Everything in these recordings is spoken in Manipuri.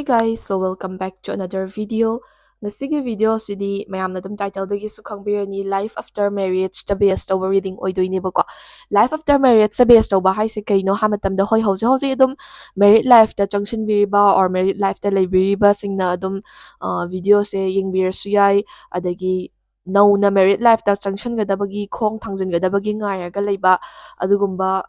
Hey guys, so welcome back to another video. Ngasigi video sidi mayamna dum title dagi su khangbirani life after marriage ta base to reading oidoineba ko. Life after marriage sa base to ba haise kaino ha matamda hoi hauji hauji dum married life ta changsin biriba or married life ta leibiriba singna dum video se yingbir su yai adagi no na married life ta changsin gadabagi khong thangjin gadabagi ngairaga leiba adugumba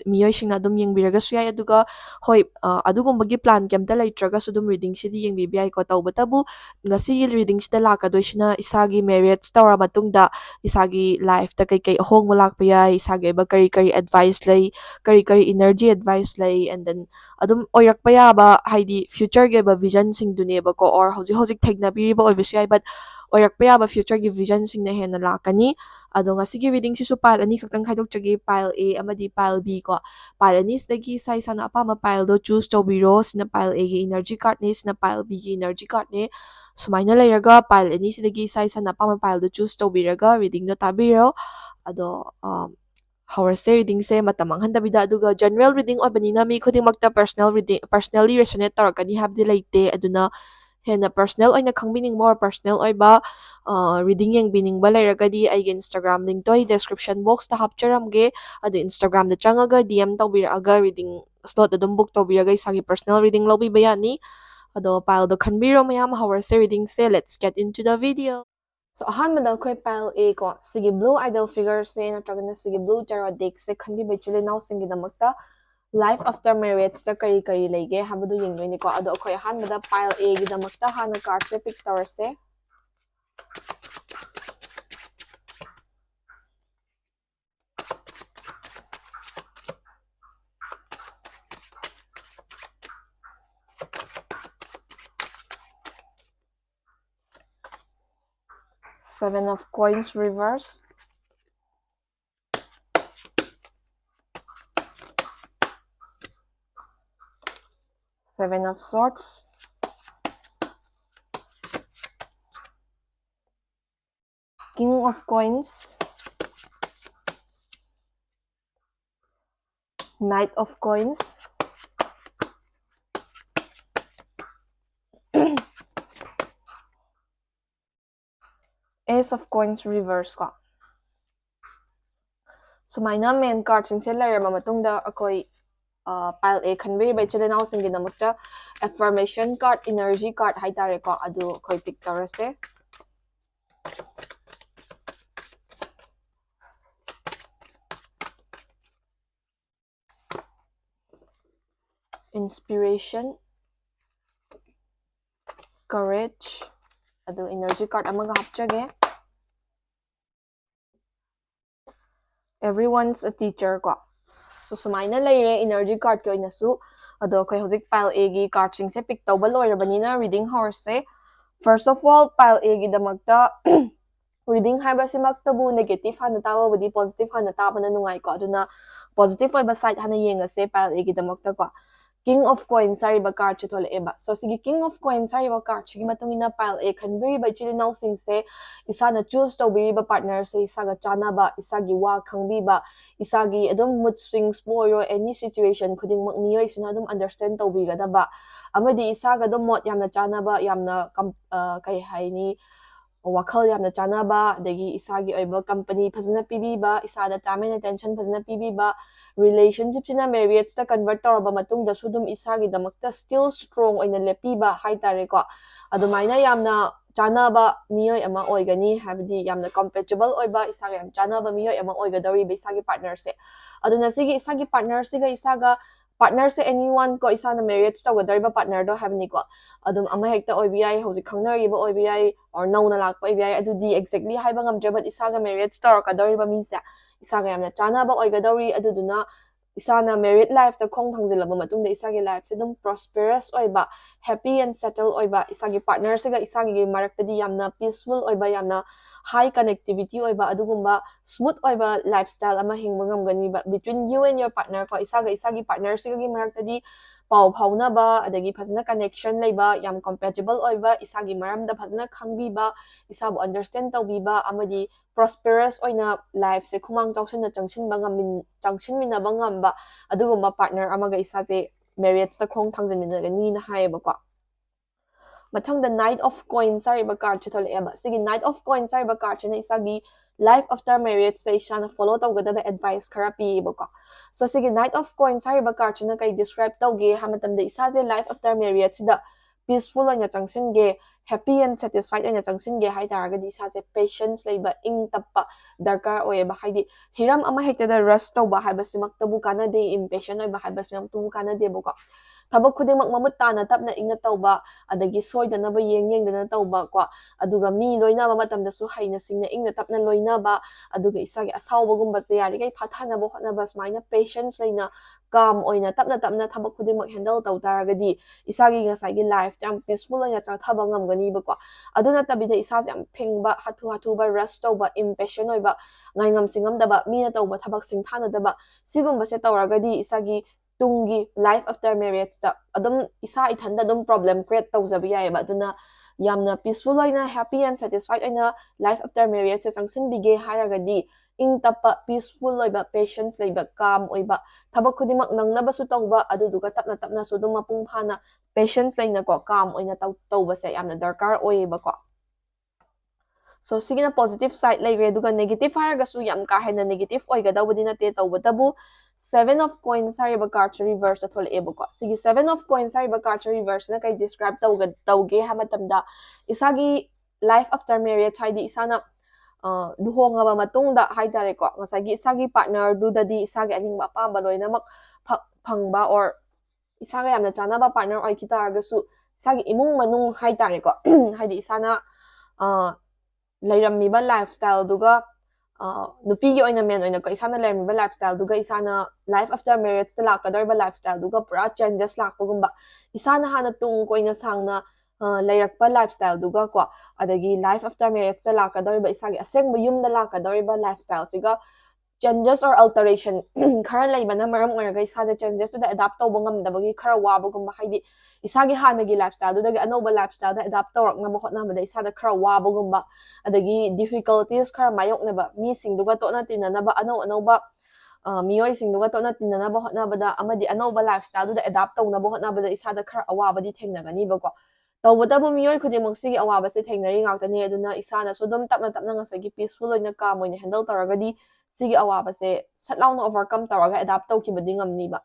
miyoisingna dum yingbiraga su yai aduga hoi adugumbagi plan kemta leitragasu dum reading sidi yengbibi yai ko tawbatabu ngasi reading sida lakadoisina isagi marriage tawra matungda isagi life ta kai kai ahong lakpa yai isagi ba kari kari advice lei kari energy advice lei and then adum oirakpa yaba haidi future ge ba vision sing duneba ko or hoji hojik thegna biriba oibisu yai but oirakpa yaba future ge vision sing na hena lakani ado ngasigi reading sisu pile ani kaktang khaidokjagi pile A amadi pile B ko pile ani sidagi sai sana apama pile do choose tobiro sina pile A gi energy card ne sina pile B gi energy card ne sumaina leiraga pile ani sidagi sai sana apama pile do choose tobiraga reading do tabiro ado haursay reading se matam manghandabida aduga general reading oibanina mi khudingmakta personal reading personally resonate tawrakani habdi leite aduna hena personal oina khangbining more personal oiba reading yengbining ba leiragadi aigi Instagram link to description box ta hapcharamge adu Instagram da changaga DM tawbiraga reading slot adum book tawbiraga isagi personal reading lobby bayani ado pile do khanbiro mayam haursay reading se let's get into the video. So ahanbada akhoi pile A ko sigi blue idol figure se natragana sigi blue tarot deck se khanbi chule naw singi damakta life after marriage ta kari kari leige habadu yengdoi ko ado akhoi ahanbada pile A gi damakta hana card se pick tawrse. Seven of coins reverse, Seven of swords, King of coins, Knight of coins, Ace of coins reverse ko. Sumaina main card singse lairama matungda akoi pile A khanbiri bai chile naw singi damakta affirmation card energy card haitare ko adu akoi pick tawrse. Inspiration, courage, adu energy card amaga hapchage. Everyone's a teacher ko. So sumaina leire energy card ko inasu ado kay hojik pile A gi card sing se pick tawba loirabanina reading horse. First of all pile A gi damakta reading haiba simaktabu negative hana taba budi positive hana taba na nungai ko aduna positive oiba side hana yengase pile A gi damakta ko. King of coins sariba card chitole eba. So sige king of coins sariba card chigi matungina pile A khanbiri ba chili naw sing se isana choose to biriba partner se isaga chanaba isagi wa khangbiba isagi adum mood swings mo or any situation khuding makniyoy sina adum understand to bigadaba amadi isaga dum mot yamna chanaba yamna kai haini wakhal yamna chanaba adagi isagi oiba company phazna pibiba isada time and attention phazna pibiba relationship sina marriage ta convert tawraba matungda sudum isagi damakta still strong oina lepiba haitare ko adumaina yamna chanaba miyoy ama oigani habdi yamna compatible oiba isaga yam chanaba miyoy ama oigadori ba isagi partner se aduna sigi isagi partner siga isaga partner se anyone ko isana marriage tawgadari ba partner do habni ko adum ama hekta oibi hojik khangnari ba oibi or no na lakpa oibi adudi exactly haiba ngamjabat isaga marriage tawrakadori ba misa isaga yamna chanaba oigadori aduduna isana married life ta khong thangjilaba matungda isagi life se dum prosperous oiba happy and settled oiba isagi partner se ga isagi maraktadi yamna peaceful oiba yamna high connectivity oiba adugumba smooth oiba lifestyle ama hingba ngamgani between you and your partner ko isagi partner se ga maraktadi pau phaunaba adagi phazna connection leiba yam compatible oiba isagi maramda phazna khangbiba isabu understand tawbiba amadi prosperous oina life se khumang tawsina changsinba ngamin changsinminaba ngamba adugumba partner amaga isase marriage ta khong thangjinminagani na haibako ꯃꯊꯪꯗ Knight of Coins ꯍꯥꯏꯔꯤꯕ ꯀꯥꯔꯠꯁꯦ ꯊꯣꯛꯂꯛꯑꯦꯕ ꯁꯤꯒꯤ Knight of Coins ꯍꯥꯏꯔꯤꯕ ꯀꯥꯔꯠꯁꯤꯅ ꯏꯁꯥꯒꯤ life after marriage ꯏꯁꯥꯅ follow ꯇꯧꯒꯗꯕ advice ꯈꯔ ꯄꯤꯌꯦꯕꯀꯣ so sigi Knight of Coins hariba card china kai describe tauge ha matamda isaje life after marriage sida peaceful oina changsinge happy and satisfied oina changsinge hai taragadi isaje patience leiba ing tappa darkar oeba haidi hiram ama hektada rush tauba haiba simaktabu kanade impatient oiba haiba simaktabu kanade boko ꯊꯕꯛ ꯈꯨꯗꯤꯡꯃꯛ ꯃꯃꯨꯠ ꯇꯥꯅ ꯇꯞꯅ ꯏꯪꯅ ꯇꯧꯕ ꯑꯗꯒꯤ ꯁꯣꯏꯗꯅꯕ ꯌꯦꯡꯗꯅ ꯇꯧꯕ ꯀꯣ ꯑꯗꯨꯒ ꯃꯤ ꯂꯣꯏꯅꯕ ꯃꯇꯝꯗꯁꯨ ꯍꯩꯅ ꯁꯤꯡꯅ ꯏꯪꯅ ꯇꯞꯅ ꯂꯣꯏꯅꯕ ꯑꯗꯨꯒ ꯏꯁꯥꯒꯤ ꯑꯁꯥꯎꯕꯒꯨꯝꯕꯁꯦ ꯌꯥꯔꯤꯈꯩ ꯐꯥꯊꯅꯕ ꯍꯣꯠꯅꯕ ꯁꯨꯃꯥꯏꯅ ꯄꯦꯁꯦꯟꯁ ꯂꯩꯅ ꯀꯥꯝ ꯑꯣꯏꯅ ꯇꯞꯅ ꯇꯞꯅ ꯊꯕꯛ ꯈꯨꯗꯤꯡꯃꯛ ꯍꯦꯟꯗꯜ ꯇꯧ ꯇꯥꯔꯒꯗꯤ ꯏꯁꯥꯒꯤ ꯉꯁꯥꯏꯒꯤ ꯂꯥꯏꯐꯇ ꯌꯥꯝ ꯄꯤꯁꯐꯨꯜ ꯑꯣꯏꯅ ꯆꯠꯊꯕ ꯉꯝꯒꯅꯤꯕꯀꯣ ꯑꯗꯨ ꯅꯠꯇꯕꯤꯗ ꯏꯁꯥꯁꯦ ꯌꯥꯝ ꯐꯤꯡꯕ ꯍꯥꯊꯨ ꯍꯥꯊꯨꯕ ꯔꯁ ꯇꯧꯕ ꯏꯝꯄꯦꯁꯟ ꯑꯣꯏꯕ ꯉꯥꯏꯉꯝ ꯁꯤꯡꯉꯝꯗꯕ ꯃꯤꯅ ꯇꯧꯕ ꯊꯕꯛ ꯁꯤꯡꯊꯥꯅꯗꯕ ꯁꯤꯒꯨꯝꯕꯁꯦ ꯇꯧꯔꯒꯗꯤ ꯏꯁꯥꯒꯤ ꯇꯨꯡꯒꯤ life after marriage adum isa ithanda adum problem create tawjaba yaeba aduna yamna peaceful oina happy and satisfied oina life after marriage se changsin bige haragadi ing tappa peaceful oiba patience leiba calm oiba thabak khudimak nangnaba su tawba aduduga tapna tapna su dum mapung phana patience leina ko calm oina tawba se yamna darkar oiba ko so sigina positive side leire duga negative haraga su yam ka hena negative oigadawdi nate tawbatabu Seven of Coins hariba card reverse atholebo ko sigi Seven of Coins hariba card reverse na kay describe tawge ha matamda isagi life after marriage haidi isana luhongaba matungda haitare ko ngasagi isagi partner dudadi isagi aningba apamba loinamak phangba or isaga yamna chanaba partner oi kitaragasu isagi imung manung haitare ko haidi isana leirammiba lifestyle duga nupigi oina men oina ko isana lermiba lifestyle duga isana life after marriage ta lakadorba lifestyle duga pura changes lakpagumba isana hana tung koina sangna leirakpa lifestyle duga ko adagi life after marriage ta lakadorba isagi asengba yumda lakadorba lifestyle siga changes or alteration khara leibana maram oiraga isada changes to adapt tawba ngamdabagi khara wabagumba haidi isagi hanagi lifestyle dudagi anoba lifestyle da adapt tawraknaba hotnabada isada khara wabagumba adagi difficulties khara mayoknaba mi singduga tona tinanaba anoba miyoi singduga tona tinanaba hotnabada amadi anoba lifestyle da adapt tawnaba hotnabada isada khara awabadi thengnagani bako tawbatabu miyoi khudimang sigi awabase thengnari ngaktani aduna isana sudum tapna tapna ngasagi peaceful oina calm oina handle taragadi sigi awabase satlauna overcome taraga adapt tawkibadi ngamniba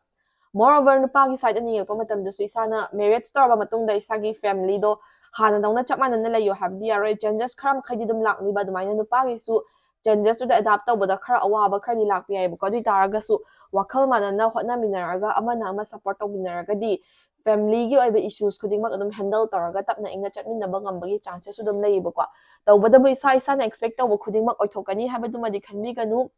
moreover nupagi side ani yekpa matamdasu isana marriage taraba matungda isagi family do hana dawna chapmanana layo habdi yaroi changes khara makhadi dum lakniba adumaina nupagi su changes to adapt tawbada khara awaba khari lakpi yaiba ko adi taragasu wakhal manana hotna minaraga amana ama support tawminaragadi family gi oiba issues khudingmak adum handle taraga tapna ingna chatminaba ngambagi chances su dum leiba ko tawbadabu isa isana expect tawba khudingmak oithokani habadumadi khanbiganu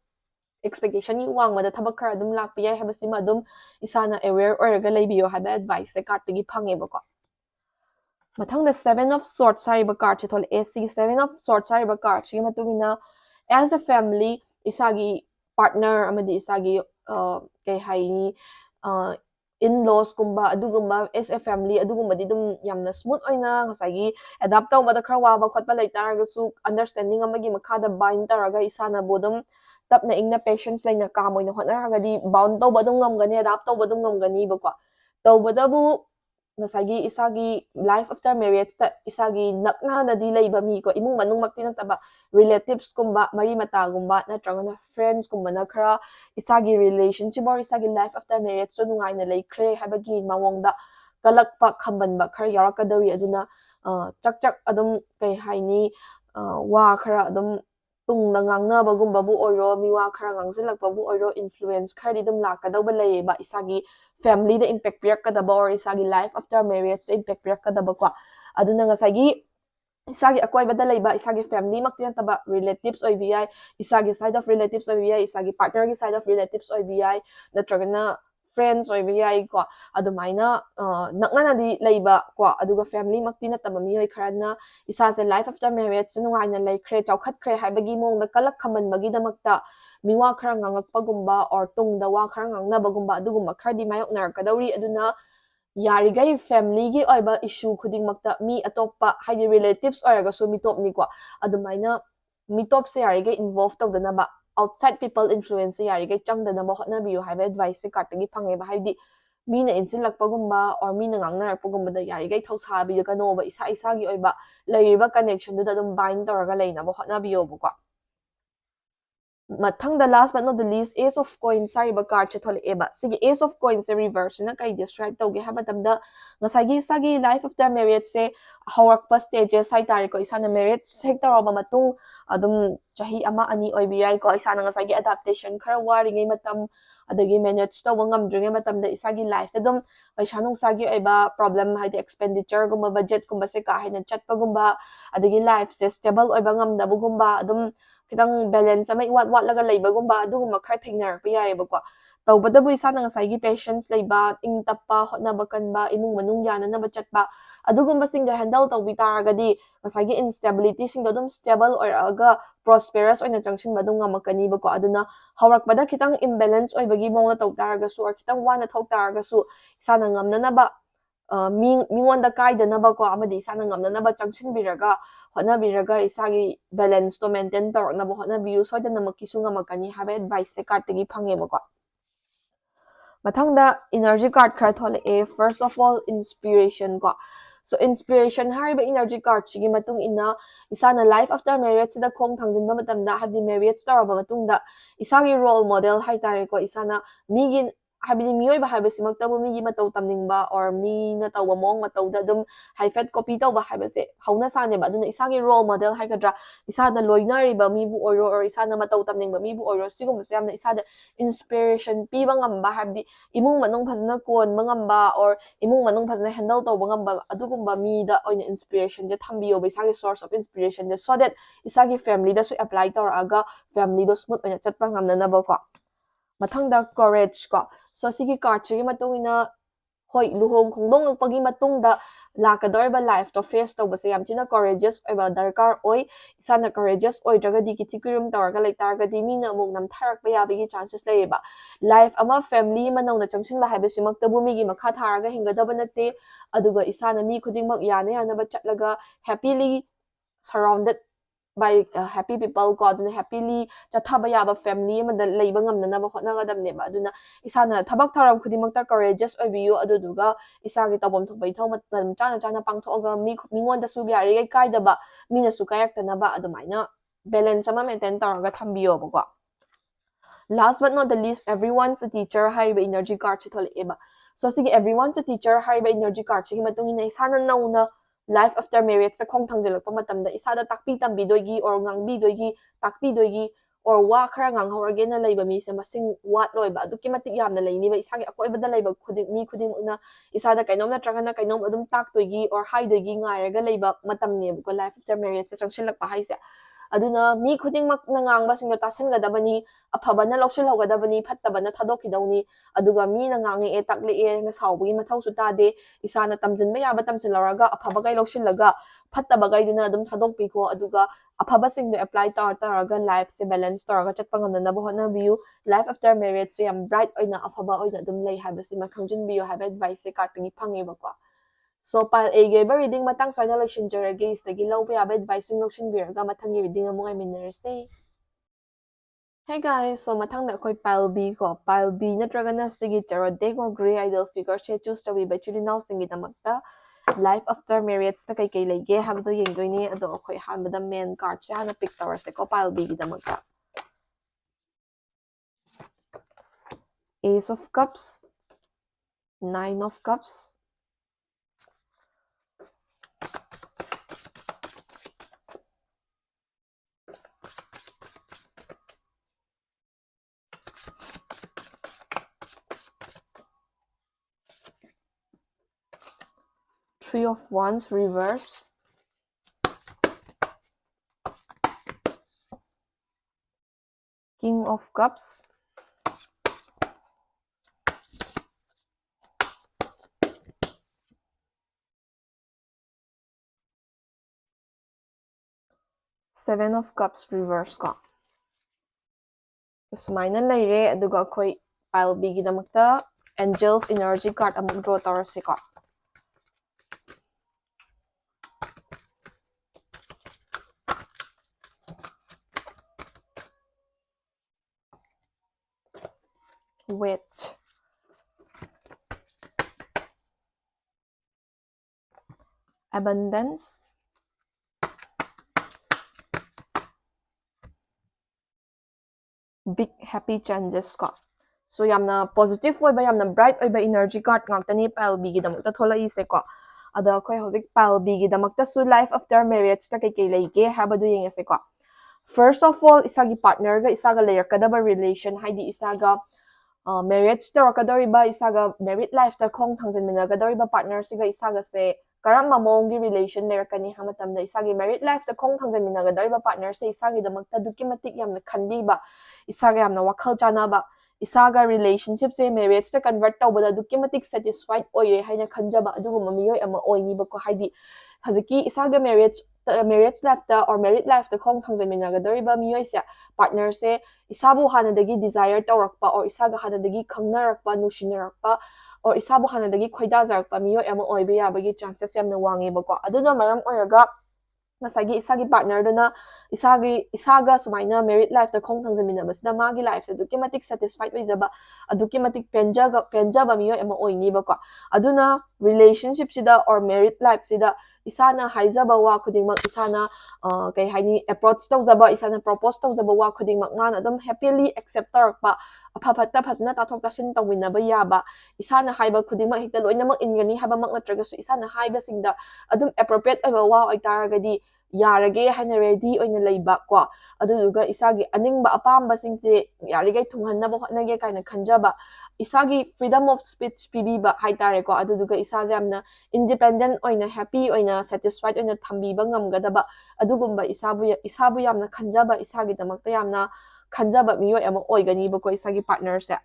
expectation ni wangmada thabak khara adum lakpi yai habasima adum isana aware oraga leibiyo haba advice se card tagi phangeba ko mathangda Seven of Swords hariba card che thol AC Seven of Swords hariba card chi matugina as a family isagi partner amadi isagi kay haini in-laws kumba adugumba as a family adugumbadi dum yamna smooth oina ngasagi adapt tawbada khara waba khotba leitaragasu understanding amagi makhada bind taraga isana bodum tapna ingna patience leina calm oina hotnaragadi bound tawba dum ngamgani adapt tawba dum ngamgani bako tawbadabu ngasagi isagi life after marriage ta isagi nakna nadi leiba mi ko imung manung makti nataba relatives kumba mari mata gumba natragana friends kumba na khara isagi relationship or isagi life after marriage to nungai na leikre habagi mawongda kalakpa khambanba khara yarakadari aduna chak chak adum kai haini wa khara adum tungna ngangnabagumbabu oiro miwa khara ngangsilakpabu oiro influence khari dum lakadawba leiba isagi family da impact pirakadaba or isagi life after marriage da impact pirakadaba ko aduna ngasagi isagi akoibada leiba isagi family makti nataba relatives oibiyai isagi side of relatives oibiyai isagi partner gi side of relatives oibiyai natragana friends oibiyai ko adumaina naknanadi leiba ko aduga family makti nataba miyoi kharana isase life after marriage nungaina leikre chawkhatkre haibagi mongda kalak khamanbagi damakta miwa khara ngangakpagumba or tungda wa khara ngangnabagumba adugumba khardi mayoknarakadawri aduna yarigai family gi oiba issue khudingmakta mi atoppa haidi relatives oiragasu mitopni ko adumaina mitop se yarigai involve tawdanaba outside people influence yarigai changdanaba hotnabiyo haiba advice se kartagi phangeba haidi ꯃꯤꯅ ꯏꯟꯁꯤꯜꯂꯛꯄꯒꯨꯝꯕ or ꯃꯤꯅ ꯉꯥꯡꯅꯔꯛꯄꯒꯨꯝꯕꯗ ꯌꯥꯔꯤꯈꯩ ꯊꯧꯁꯥꯕꯤꯒꯅꯣꯕ ꯏꯁꯥꯒꯤ ꯑꯣꯏꯕ ꯂꯩꯔꯤꯕ ꯀꯅꯦꯛꯁꯟꯗꯨꯗ ꯑꯗꯨꯝ ꯕꯥꯏꯟ ꯇꯧꯔꯒ ꯂꯩꯅꯕ ꯍꯣꯠꯅꯕꯤꯌꯣꯕꯀꯣ ꯃꯊꯪꯗ last but not the least ace of coins ꯍꯥꯏꯔꯤꯕ ꯀꯥꯔꯠꯁꯦ ꯊꯣꯛꯂꯛꯑꯦꯕ ꯁꯤꯒꯤ ace of coins reverse ꯅ ꯀꯩ describe ꯇꯧꯒꯦ ꯍꯥꯏꯕ ꯃꯇꯝꯗ ꯉꯁꯥꯏꯒꯤ ꯏꯁꯥꯒꯤ life after marriage ꯁꯦ ꯍꯧꯔꯛꯄ stages ꯍꯥꯏꯇꯥꯔꯦꯀꯣ ꯏꯁꯥꯅ marriage ꯍꯦꯛ ꯇꯧꯔꯕ ꯃꯇꯨꯡ ꯑꯗꯨꯝ ꯆꯍꯤ 1-2 ꯑꯣꯏꯕ ꯌꯥꯏꯀꯣ ꯏꯁꯥꯅ ꯉꯁꯥꯏꯒꯤ adaptation ꯈꯔ ꯋꯥꯔꯤꯉꯩ ꯃꯇꯝ ꯑꯗꯒꯤ manage ꯇꯧꯕ ꯉꯝꯗ꯭ꯔꯤꯉꯩ ꯃꯇꯝꯗ ꯏꯁꯥꯒꯤ ꯂꯥꯏꯐꯇ ꯑꯗꯨꯝ ꯄꯩꯁꯥ ꯅꯨꯡꯁꯥꯒꯤ ꯑꯣꯏꯕ ꯄ꯭ꯔꯣꯕ꯭ꯂꯦꯝ ꯍꯥꯏꯗꯤ expenditure-ꯒꯨꯝꯕ budget-ꯒꯨꯝꯕꯁꯦ ꯀꯥ ꯍꯦꯟꯅ ꯆꯠꯄꯒꯨꯝꯕ ꯑꯗꯒꯤ ꯂꯥꯏꯐꯁꯦ stable ꯑꯣꯏꯕ ꯉꯝꯗꯕꯒꯨꯝꯕ ꯑꯗꯨꯝ ꯈꯤꯇꯪ balance ꯑꯃ ꯏꯋꯥꯠ ꯋꯥꯠꯂꯒ ꯂꯩꯕꯒꯨꯝꯕ ꯑꯗꯨꯒꯨꯝꯕ ꯈꯔ ꯊꯦꯡꯅꯔꯛꯄ ꯌꯥꯏꯑꯕꯀꯣ ꯇꯧꯕꯇꯕꯨ ꯏꯁꯥꯅ ꯉꯁꯥꯏꯒꯤ patience ꯂꯩꯕ ꯏꯪ ꯇꯞꯄ ꯍꯣꯠꯅꯕ ꯀꯟꯕ ꯏꯃꯨꯡ ꯃꯅꯨꯡ ꯌꯥꯅꯅꯕ ꯆꯠꯄ ꯑꯗꯨꯒꯨꯝꯕꯁꯤꯡꯗꯣ handle ꯇꯧꯕꯤ ꯇꯥꯔꯒꯗꯤ ꯉꯁꯥꯏꯒꯤ instabilityꯁꯤꯡꯗꯣ ꯑꯗꯨꯝ stable ꯑꯣꯏꯔꯛꯑꯒ prosperous ꯑꯣꯏꯅ ꯆꯪꯁꯤꯟꯕ ꯑꯗꯨꯝ ꯉꯝꯃꯛꯀꯅꯤꯕꯀꯣ ꯑꯗꯨꯅ ꯍꯧꯔꯛꯄꯗ ꯈꯤꯇꯪ imbalance ꯑꯣꯏꯕꯒꯤ ꯃꯑꯣꯡꯗ ꯇꯧ ꯇꯥꯔꯒꯁꯨ or ꯈꯤꯇꯪ ꯋꯥꯅ ꯊꯣꯛ ꯇꯥꯔꯒꯁꯨ ꯏꯁꯥꯅ ꯉꯝꯅꯅꯕ ꯃꯤꯉꯣꯟꯗ ꯀꯥꯏꯗꯅꯕꯀꯣ ꯑꯃꯗꯤ ꯏꯁꯥꯅ ꯉꯝꯅꯅꯕ ꯆꯪꯁꯤꯟꯕꯤꯔꯒ ꯍꯣꯠꯅꯕꯤꯔꯒ ꯏꯁꯥꯒꯤ ꯕꯦꯂꯦꯟꯁꯇꯣ ꯃꯦꯟꯇꯦꯟ ꯇꯧꯔꯛꯅꯕ ꯍꯣꯠꯅꯕꯤꯌꯨ ꯁꯣꯏꯗꯅꯃꯛꯀꯤꯁꯨ ꯉꯝꯃꯛꯀꯅꯤ ꯍꯥꯏꯕ ꯑꯦꯗꯚꯥꯏꯁꯁꯦ ꯀꯥꯔꯠꯇꯒꯤ ꯐꯪꯉꯦꯕꯀꯣ ꯃꯊꯪꯗ ꯏꯅꯔꯖꯤ ꯀꯥꯔꯠ ꯈꯔ ꯊꯣꯛꯂꯛꯑꯦ ꯐꯥꯔꯁ ꯑꯣꯐ ꯑꯣꯜ ꯏꯟꯁꯄꯤꯔꯦꯁꯟ ꯀꯣ ꯁꯣ ꯏꯟꯁꯄꯤꯔꯦꯁꯟ ꯍꯥꯏꯔꯤꯕ ꯏꯅꯔꯖꯤ ꯀꯥꯔꯠꯁꯤꯒꯤ ꯃꯇꯨꯡ ꯏꯟꯅ ꯏꯁꯥꯅ ꯂꯥꯏꯐ ꯑꯐꯇꯔ ꯃꯦꯔꯦꯖꯁꯤꯗ ꯈꯣꯡ ꯊꯥꯡꯖꯤꯟꯕ ꯃꯇꯝꯗ ꯍꯥꯏꯕꯗꯤ ꯃꯦꯔꯦꯖ ꯇꯧꯔꯕ ꯃꯇꯨꯡꯗ ꯏꯁꯥꯒꯤ ꯔꯣꯜ ꯃꯣꯗꯦꯜ ꯍꯥꯏꯇꯥꯔꯦꯀꯣ ꯏꯁꯥꯅ ꯃꯤꯒꯤ ꯍꯥꯏꯕꯗꯤ ꯃꯤꯑꯣꯏꯕ ꯍꯥꯏꯕꯁꯤꯃꯛꯇꯕꯨ ꯃꯤꯒꯤ ꯃꯇꯧ ꯇꯝꯅꯤꯡꯕ or ꯃꯤꯅ ꯇꯧꯕ ꯃꯑꯣꯡ ꯃꯇꯧꯗ ꯑꯗꯨꯝ ꯍꯥꯏꯐꯦꯠ ꯀꯣꯄꯤ ꯇꯧꯕ ꯍꯥꯏꯕꯁꯦ ꯍꯧꯅꯁꯥꯅꯦꯕ ꯑꯗꯨꯅ ꯏꯁꯥꯒꯤ ꯔꯣꯜ ꯃꯣꯗꯦꯜ ꯍꯥꯏꯒꯗ꯭ꯔꯥ ꯏꯁꯥꯗ ꯂꯣꯏꯅꯔꯤꯕ ꯃꯤꯕꯨ ꯑꯣꯏꯔꯣ or ꯏꯁꯥꯅ ꯃꯇꯧ ꯇꯝꯅꯤꯡꯕ ꯃꯤꯕꯨ ꯑꯣꯏꯔꯣ ꯁꯤꯒꯨꯝꯕꯁꯦ ꯌꯥꯝꯅ ꯏꯁꯥꯗ ꯏꯟꯁꯄꯤꯔꯦꯁꯟ ꯄꯤꯕ ꯉꯝꯕ ꯍꯥꯏꯕꯗꯤ ꯏꯃꯨꯡ ꯃꯅꯨꯡ ꯐꯖꯅ ꯀꯣꯟꯕ ꯉꯝꯕ or ꯏꯃꯨꯡ ꯃꯅꯨꯡ ꯐꯖꯅ ꯍꯦꯟꯗꯜ ꯇꯧꯕ ꯉꯝꯕ ꯑꯗꯨꯒꯨꯝꯕ ꯃꯤꯗ ꯑꯣꯏꯅ inspirationꯁꯦ ꯊꯝꯕꯤꯌꯣꯕ ꯏꯁꯥꯒꯤ source of inspirationꯁꯦ so that ꯏꯁꯥꯒꯤ ꯐꯦꯃꯤꯂꯤꯗꯁꯨ apply ꯇꯧꯔꯛꯑꯒ ꯐꯦꯃꯤꯂꯤꯗꯣ smooth ꯑꯣꯏꯅ ꯆꯠꯄ ꯉꯝꯅꯅꯕꯀꯣ ꯃꯊꯪꯗ courage ꯀꯣ so ꯁꯤꯒꯤ ꯀꯥꯔꯠꯁꯤꯒꯤ ꯃꯇꯨꯡ ꯏꯟꯅ ꯍꯣꯏ ꯂꯨꯍꯣꯡ ꯈꯣꯡꯗꯣꯡꯂꯛꯄꯒꯤ ꯃꯇꯨꯡꯗ ꯂꯥꯛꯀꯗꯧꯔꯤꯕ ꯂꯥꯏꯐꯇꯣ ꯐꯦꯁ ꯇꯧꯕꯁꯦ ꯌꯥꯝ ꯊꯤꯅ courageous ꯑꯣꯏꯕ ꯗꯔꯀꯥꯔ ꯑꯣꯏ ꯏꯁꯥꯅ courageous ꯑꯣꯏꯗ꯭ꯔꯒꯗꯤ ꯀꯤꯊꯤ ꯀꯤꯔꯨꯝ ꯇꯧꯔꯒ ꯂꯩꯇꯥꯔꯒꯗꯤ ꯃꯤꯅ ꯑꯃꯨꯛ ꯅꯝꯊꯔꯛꯄ ꯌꯥꯕꯒꯤ ꯆꯥꯟꯁꯦꯁ ꯂꯩꯌꯦꯕ ꯂꯥꯏꯐ ꯑꯃ ꯐꯦꯃꯤꯂꯤ ꯑꯃ ꯅꯧꯅ ꯆꯪꯁꯤꯟꯕ ꯍꯥꯏꯕꯁꯤꯃꯛꯇꯕꯨ ꯃꯤꯒꯤ ꯃꯈꯥ ꯊꯥꯔꯒ ꯍꯤꯡꯒꯗꯕ ꯅꯠꯇꯦ ꯑꯗꯨꯒ ꯏꯁꯥꯅ ꯃꯤ ꯈꯨꯗꯤꯡꯃꯛ ꯌꯥꯅ ꯌꯥꯅꯕ ꯆꯠꯂꯒ happily surrounded by happy people ꯀꯣ ꯑꯗꯨꯅ happily ꯆꯠꯊꯕ ꯌꯥꯕ ꯐꯦꯃꯤꯂꯤ ꯑꯃꯗ ꯂꯩꯕ ꯉꯝꯅꯅꯕ ꯍꯣꯠꯅꯒꯗꯕꯅꯦꯕ ꯑꯗꯨꯅ ꯏꯁꯥꯅ ꯊꯕꯛ ꯊꯧꯔꯝ ꯈꯨꯗꯤꯡꯃꯛꯇ courageous ꯑꯣꯏꯕꯤꯌꯨ ꯑꯗꯨꯗꯨꯒ ꯏꯁꯥꯒꯤ ꯇꯧꯐꯝ ꯊꯣꯛꯄ ꯏꯊꯧ ꯃꯇꯝ ꯆꯥꯅ ꯆꯥꯅ ꯄꯥꯡꯊꯣꯛꯑꯒ ꯃꯤꯉꯣꯟꯗꯁꯨ ꯌꯥꯔꯤꯈꯩ ꯀꯥꯏꯗꯕ ꯃꯤꯅꯁꯨ ꯀꯥꯏꯔꯛꯇꯅꯕ ꯑꯗꯨꯃꯥꯏꯅ ꯕꯦꯂꯦꯟꯁ ꯑꯃ ꯃꯦꯟꯇꯦꯟ ꯇꯧꯔꯒ ꯊꯝꯕꯤꯌꯣꯕꯀꯣ last but not the least everyone's a teacher ꯍꯥꯏꯔꯤꯕ energy cardꯁꯤ ꯊꯣꯛꯂꯛꯑꯦꯕ so ꯁꯤꯒꯤ everyone's a teacher ꯍꯥꯏꯔꯤꯕ energy cardꯁꯤꯒꯤ ꯃꯇꯨꯡ ꯏꯟꯅ ꯏꯁꯥꯅ ꯅꯧꯅ life after marriage ꯈꯣꯡ ꯊꯥꯡꯖꯤꯜꯂꯛꯄ ꯃꯇꯝꯗ ꯏꯁꯥꯗ ꯇꯥꯛꯄꯤ ꯇꯝꯕꯤꯗꯣꯏꯒꯤ or ꯉꯥꯡꯕꯤꯗꯣꯏꯒꯤ ꯇꯥꯛꯄꯤꯗꯣꯏꯒꯤ or ꯋꯥ ꯈꯔ ꯉꯥꯡꯍꯧꯔꯒꯦꯅ ꯂꯩꯕ ꯃꯤꯁꯦ ꯃꯁꯤꯡ ꯋꯥꯠꯂꯣꯏꯕ ꯑꯗꯨꯛꯀꯤ ꯃꯇꯤꯛ ꯌꯥꯝꯅ ꯂꯩꯅꯤꯕ ꯏꯁꯥꯒꯤ ꯑꯀꯣꯏꯕꯗ ꯂꯩꯕ ꯃꯤ ꯈꯨꯗꯤꯡꯃꯛꯅ ꯏꯁꯥꯗ ꯀꯩꯅꯣꯝ ꯅꯠꯇ꯭ꯔꯒꯅ ꯀꯩꯅꯣꯝ ꯑꯗꯨꯝ ꯇꯥꯛꯇꯣꯏꯒꯤ or ꯍꯥꯏꯗꯣꯏꯒꯤ ꯉꯥꯏꯔꯒ ꯂꯩꯕ ꯃꯇꯝꯅꯦꯕꯀꯣ life after marriage ꯆꯪꯁꯤꯜꯂꯛꯄ ꯍꯥꯏꯁꯦ ꯑꯗꯨꯅ ꯃꯤ ꯈꯨꯗꯤꯡꯃꯛꯅ ꯉꯥꯡꯕꯁꯤꯡꯗꯣ ꯇꯥꯁꯟꯒꯗꯕꯅꯤ ꯑꯐꯕꯅ ꯂꯧꯁꯤꯜꯍꯧꯒꯗꯕꯅꯤ ꯐꯠꯇꯕꯅ ꯊꯥꯗꯣꯛꯈꯤꯗꯧꯅꯤ ꯑꯗꯨꯒ ꯃꯤꯅ ꯉꯥꯡꯉꯛꯑꯦ ꯇꯥꯛꯂꯛꯑꯦꯅ ꯁꯥꯎꯕꯒꯤ ꯃꯊꯧꯁꯨ ꯇꯥꯗꯦ ꯏꯁꯥꯅ ꯇꯝꯁꯤꯟꯕ ꯌꯥꯕ ꯇꯝꯁꯤꯜꯍꯧꯔꯒ ꯑꯐꯕꯒꯩ ꯂꯧꯁꯤꯜꯂꯒ ꯐꯠꯇꯕꯒꯩꯗꯨꯅ ꯑꯗꯨꯝ ꯊꯥꯗꯣꯛꯄꯤꯈꯣ ꯑꯗꯨꯒ ꯑꯐꯕꯁꯤꯡꯗꯣ apply ꯇꯧꯔꯒ ꯂꯥꯏꯐꯁꯦ ꯕꯦꯂꯦꯟꯁ ꯇꯧꯔꯒ ꯆꯠꯄ ꯉꯝꯅꯅꯕ ꯍꯣꯠꯅꯕꯤꯌꯨ ꯂꯥꯏꯐ ꯑꯐꯇꯔ ꯃꯦꯔꯦꯖꯁꯦ ꯌꯥꯝ ꯕ꯭ꯔꯥꯏꯠ ꯑꯣꯏꯅ ꯑꯐꯕ ꯑꯣꯏꯅ ꯑꯗꯨꯝ ꯂꯩ ꯍꯥꯏꯕꯁꯤꯃ ꯈꯪꯖꯤꯟꯕꯤꯌꯨ ꯍꯥꯏꯕ ꯑꯦꯗꯚꯥꯏꯁꯁꯦ ꯀꯥꯔꯠꯇꯒꯤ ꯐꯪꯉꯦꯕꯀꯣ so ꯄꯥꯏꯜ ꯑꯦꯒꯤ ꯑꯣꯏꯕ ꯔꯤꯗꯤꯡ ꯃꯇꯥꯡ ꯁ꯭ꯋꯥꯏꯗ ꯂꯣꯏꯁꯤꯟꯖꯔꯒꯦ ꯁꯤꯗꯒꯤ ꯂꯧꯕ ꯌꯥꯕ ꯑꯦꯗꯚꯥꯏꯁꯁꯤꯡ ꯂꯧꯁꯤꯟꯕꯤꯔꯒ ꯃꯊꯪꯒꯤ ꯔꯤꯗꯤꯡ ꯑꯃꯨꯛ ꯉꯥꯏꯃꯤꯟꯅꯔꯁꯦ Hey guys, so ꯃꯊꯪꯗ ꯑꯩꯈꯣꯏ pile B ꯀꯣ pile B ꯅꯠꯇ꯭ꯔꯒꯅ ꯁꯤꯒꯤ tarot deck or gray idol figure say choose ꯇꯧꯕꯤꯕ ꯏꯆꯤꯜ ꯏꯅꯥꯎꯁꯤꯡꯒꯤꯗꯃꯛꯇ life after marriage ꯇ ꯀꯩ ꯂꯩꯒꯦ ꯍꯥꯏꯕꯗꯣ ꯌꯦꯡꯗꯣꯏꯅꯦ ꯑꯗꯣ ꯑꯩꯈꯣꯏ ꯑꯍꯥꯟꯕꯗ main card ꯁꯦ ꯍꯥꯟꯅ pick ꯇꯧꯔꯁꯦꯀꯣ pile B ꯒꯤꯗꯃꯛꯇ Ace of Cups, Nine of Cups, Three of Wands reverse, King of Cups, Seven of Cups reverse ꯀꯣ ꯁꯨꯃꯥꯏꯅ ꯂꯩꯔꯦ ꯑꯗꯨꯒ ꯑꯩꯈꯣꯏ pile B ꯒꯤꯗꯃꯛꯇ Angels Energy card ꯑꯃꯨꯛ draw ꯇꯧꯔꯁꯤꯀꯣ Wait abundance, big happy changes ko. So yamna positive oiba yamna bright oiba energy card ngakta ni pile B gi damakta thola ise ko. Ada khoi hojik pile B gi damakta su life after marriage ta kei leige habadu yengese ko. First of all, isagi partner ga isaga layakadaba relation haidi isaga marriage tawrakadoriba isaga married life ta khong thangjanminagadoriba partner siga isaga se karamba mawongi relation lerakani hamatamda isagi married life ta khong thangjanminagadoriba partner se isagi damakta duki matik yamna khanbiba isaga yamna wakhal chanaba isaga relationship se marriage ta convert tawbada duki matik satisfied oye haina khanjaba aduguma miyoi ama oini ba ko haidi haziki isaga marriage life ta or married life ta khong thangjanminagadoriba miyoi se partner se isabu hanadagi desire tawrakpa or isaga hanadagi khangnarakpa nusinarakpa or isabu hanadagi khoidajarakpa miyoi ama oiba yabagi chances yamna wangeba aduna maram oiraga ngasagi isagi partner duna isaga sumaina married life ta khong thangjanminabasida magi life se duki matik satisfied oijaba aduki matik penjaba miyoi ama oinibako aduna relationship sida or married life sida isana haijaba wa khudingmak isana kai haini approach tawjaba isana propose tawjaba wa khudingmak mana adum happily accept tarakpa aphapatta phajna tathok tasin tawinaba yaba isana haiba khudingmak hekta loinamak ingani haba mak natragasu isana haiba singda adum appropriate oiba wa oitaragadi yarage haina ready oina leiba ko aduduga isagi aningba apamba singse yarige thunghannaba hotnage kaina khanjaba isagi freedom of speech pibiba haitare ko aduduga isaje yamna independent oina happy oina satisfied oina thambiba ngamgadaba adugumba isabu yamna khanjaba isagi damakta yamna khanjaba miyoi ama oigani ba ko isagi partner se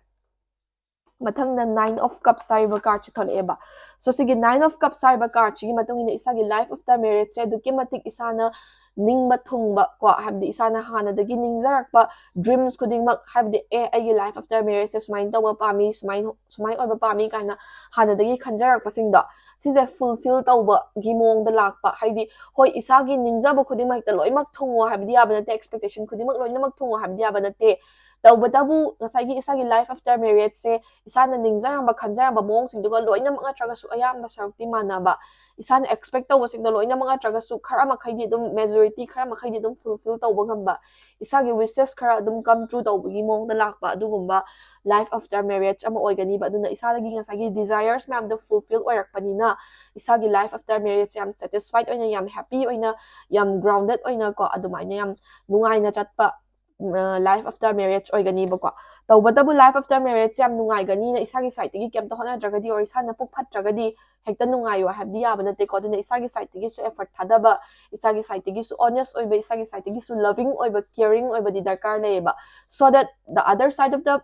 mathangna 9 of cups saiba card chitholeba so sigi 9 of cups saiba card chi matungina isagi life after marriage se duki matik isana ningba thungba ko habdi isana hana dagi ningjarakpa dreams kudingmak habdi ai life after marriage se sumain tawa pami sumai oiba pami kana hana dagi khanjarakpa singda sise fulfill tawba gi mong da lakpa haidi hoi isagi ningjaba kudingmak ta loimak thungwa habdi yabana te expectation kudingmak loinamak thungwa habdi yabana te tawbatabu ngasagi isagi life after marriage se isana ningjaramba khanjaramba mawongsingduga loinamak natragasu ayamba sarukti manaba isana expect tawbasingdo loinamak natragasu khara makhaidi dum majority khara makhaidi dum fulfill tawba ngamba isagi wishes khara dum come true tawbagi mawongda lakpa adugumba life after marriage ama oiganiba aduna isadagi ngasagi desires ma'am da fulfill oirakpanina isagi life after marriage yam satisfied oina yam happy oina yam grounded oina ko adumaina yam nungaina chatpa life after marriage oiganiba ko tawbatabu life after marriage yam nungaigani na isagi side tigi kemta honadragadi or isana puk phatragadi hekta nungayo habdi yaba nate ko aduna isagi side tigi su effort thadaba isagi side tigi su honest oiba isagi side tigi su loving oiba caring oiba di darkar leba so that the other side of the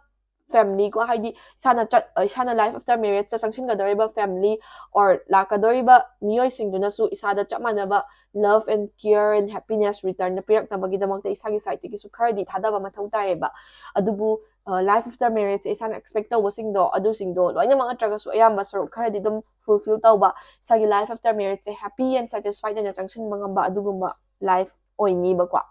family ko haidi isana life after marriage sa sangsingadoriba family or lakadoriba miyoi singduna su isada chapmanaba love and care and happiness return na piraknabagidamagta isagi side tigi su khardi thadaba mathau tayeba adubu life after marriage isana expect tawba singdo adu singdo loinamang atragasu ayamba saruk kharadi dum fulfill tawba isagi life after marriage se happy and satisfied na changsin mangamba adugumba life oini ba kwa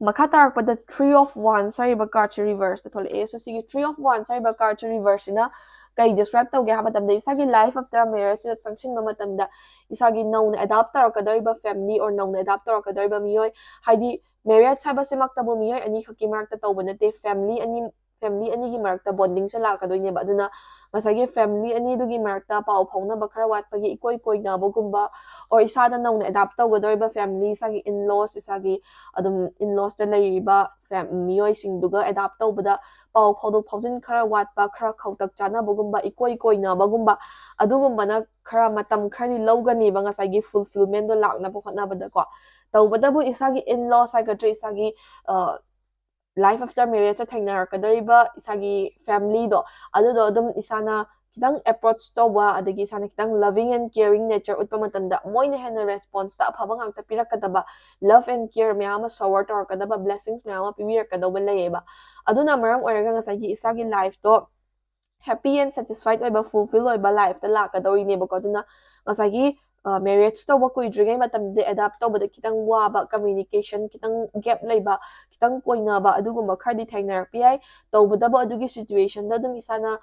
makha tarakpada 3 of wands sariba card chi reverse ta thole so sigi 3 of wands sariba card chi reverse na kai describe tawge ha matamda isagi life after marriage sa changsin matamda isagi nauna adapt tarakadoriba family or nauna adapt tarakadoriba miyoi haidi marriage haba semaktabu miyoi ani khaki marakta tawba nate family ani gi marakta bonding sa lakadoine ba aduna ngasagi family ani dugi marakta pau phawna ba khara watpagi ikoi na bogumba or isada nauna adapt tawgadoriba family isagi in-laws isagi adum in-laws da layriba miyoi singduga adapt tawbada pau phawdu phawjin khara watpa khara khawtak chana bogumba ikoi na bagumba adugumba na khara matam khari lawgani ba ngasagi fulfillment do lakna bo khotna bada ko tawbadabu isagi in-law psychiatry isagi life after marriage sa thaignarakadariba isagi family do adudo adum isana kitang approach tawba adagi isana kitang loving and caring nature utpa matamda moina hena response ta aphaba ngakta pirakadaba love and care mayama shower tarakadaba blessings mayama pibirakadaba layeba aduna maram oiraga ngasagi isagi life to happy and satisfied oiba fulfill oiba life ta lakadori neba ko aduna ngasagi marriage tꯧba kuidrigai matamde adapt tꯧbada kitang waba communication kitang gap leiba kitang koinaba adugumba khardi thainarap yai tꯧbadaba adugi situation da dum isana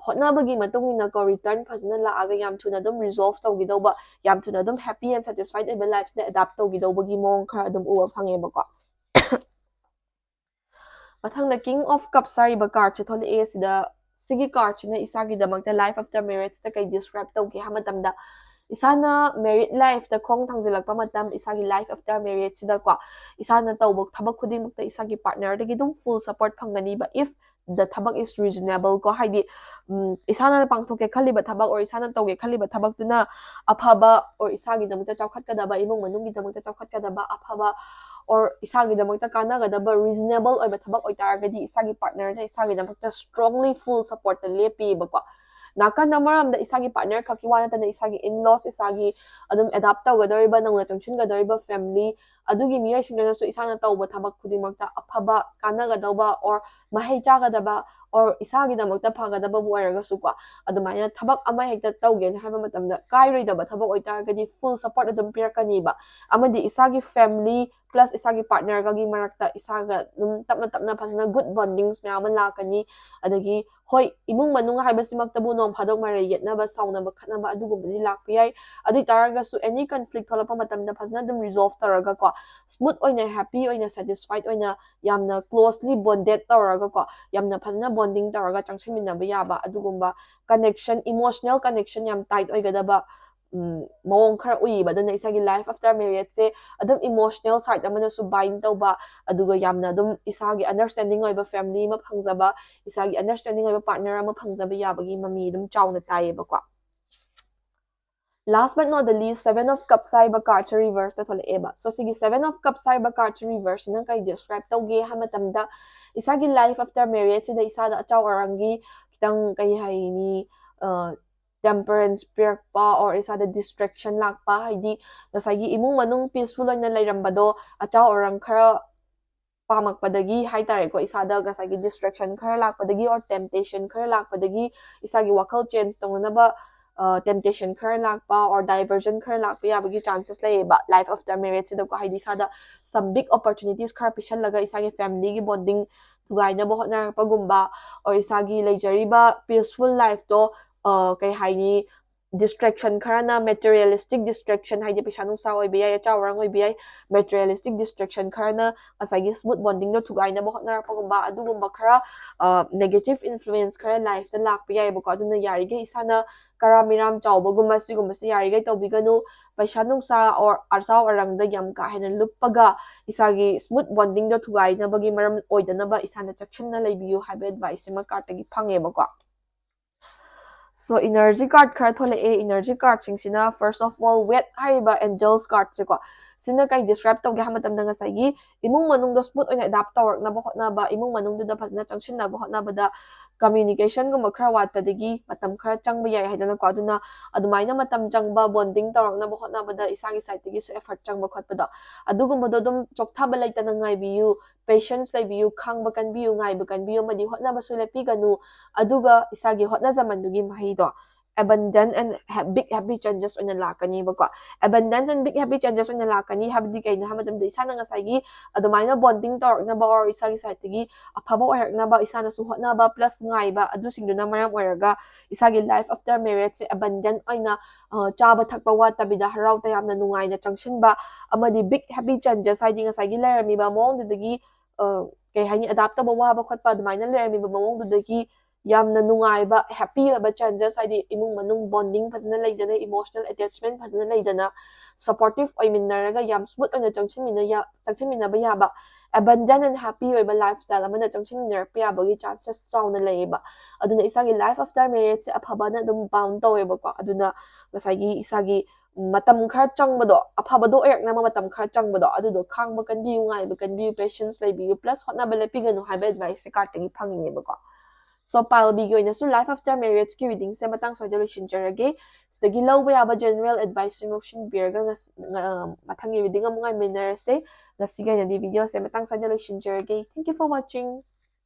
hotnabagi matungina ko return phasna laaga yam thuna dum resolve tawgidauba yam thuna dum happy and satisfied eba lives da adapt tawgidawbagi mong khara dum uwa phangeba ko mathangda king of cups sariba card che thole a sida sigi card china isagi damakta life after marriage ta kai describe tawge hamatamda isana married life ta khong thangjilakpa matam isagi life after marriage sida kwa isana tawbok thabak khuding mukta isagi partner dagi dum full support phangani ba if the thabak is reasonable ko haidi isana pangthoke khaliba thabak or isana tawge khaliba thabak tuna aphaba or isagi damukta chawkhatkadaba imung manungi damukta chawkhatkadaba aphaba or isagi damakta kanagadaba reasonable oiba thabak oitaragadi isagi partner na isagi damakta strongly full support ta lepi ba ko nakan namaramda isagi partner kakiwana tana isagi in-laws isagi adum adapt tawgadoriba nangna changchingadoriba family adugi miyai singna so isana tawba thabak khudingmakta aphaba kanagadaba or mahai chagadaba or isagi damakta phagadaba buaraga su ko adumaya thabak ama hekta tawgen haiba matamda kairoidaba thabak oitaragadi full support adum pirakani ba amadi isagi family plus isagi partner kagi marakta isaga tapna tapna phasna good bondings mayam lakani adagi hoi imung manung haibasimaktabu nong phadok marai yetnaba saunaba khatnaba adugumdi lakpiyai adu taraga su any conflict tholapa matamda phasna dum resolve taraga ko smooth oina happy oina satisfied oina yamna closely bonded taraga ko yamna phasna bonding taraga changchiminaba yaba adugumba connection emotional connection yam tight oigadaba mawong khara uiba dana isagi life after marriage se adum emotional side amana su bind tawba aduga yamna dum isagi understanding oiba family ma phangjaba isagi understanding oiba partner ma phangjaba yabagi mami dum chawna tayeba ko last but not the least seven of cups saiba card reverse ta thole eba so sigi seven of cups saiba card reverse nang kai describe tawge hamatamda isagi life after marriage da isada achaw arangi kitang kai haini temperance pirkpa or isada distraction lakpa haidi nasagi imung manung peaceful oina lairambado achaw orang khara pamakpadagi haitare ko isada gasagi distraction khara lakpadagi or temptation khara lakpadagi isagi wakal change tongnaba temptation khara lakpa or diversion khara lakpa yabagi chances layeba life after marriage sida ko haidi sada some big opportunities khara pishallaga isagi family gi bonding tugaina bo hotna pagumba or isagi leijariba peaceful life to kay haini distraction karana materialistic distraction haidi pishanung sa oi biyay chawrang oi biyay materialistic distraction karana asagi smooth bonding no tugaina bo hotna pagumba adugumba khara negative influence khara life ta lakpiyay bo ko aduna yari ge isana kara miram chawbagumba sigumba si yari ge tawbiganu paishanung sa or arsaw arangda yam ka hena lupaga isagi smooth bonding do tugaina bagi maram oidana ba isana chakshana leibiyu haibe advice ma kartagi phange ba ko so energy card khara thole a energy card singsina first of all wet hariba angels card se ko sina kai describe tawge hamatam da ngasai gi imung manung do smooth oina adapt tawrk na ba hotna ba imung manung do da phasna changshin na ba hotna ba da communication gum khara wat padagi matam khara changba yai haidana ko aduna adumaina matam changba bonding tawrk na ba hotna ba da isagi side tagi su effort changba khotpa da adugum do dum chokthaba laitana ngai biyu patience leibiyu khangba kanbiyu ngaiba kanbiyu madi hotna ba su lepi ganu aduga isagi hotna zamandugi mahido abundant and big happy changes on lakani ba ko abundance and big happy changes on lakani habdi kay na hamadam de isana nga sagi adumaina bonding tork na ba or isagi saitigi aphaba or na ba isana suhot na ba plus ngai ba adu singdo na maram oraga isagi life after marriage se abundant oina chaba thakpa wa tabida harau ta yamna nungai na changshin ba amadi big happy changes haidi nga sagi lerami ba mong dudagi kay hani adaptable wa ba khotpa adumaina lerami ba mong dudagi yamna nungai ba happy ba chances haidi imung manung bonding phasna leidana emotional attachment phasna leidana supportive oiminaraga yam smooth oina changchimina ba yaba abundant and happy oiba lifestyle amana changchiminar pa yabagi chances chawna leiba aduna isagi life after marriage aphaba na dum bound taweba ko aduna ngasagi isagi matam khara changbado aphabado erakna matam khara changbado adudo khangba kanbiyu ngaiba kanbiyu patience leibiyu plus hotna ba lepiganu haiba advice kartagi phangine ba ko so palbigi oina su life after marriage ki reading se matang soida loisinjarage sidagi lawba yaba general advice motion birga mathangi reading amungai minarase ngasiga na di video se matang soida loisinjarage thank you for watching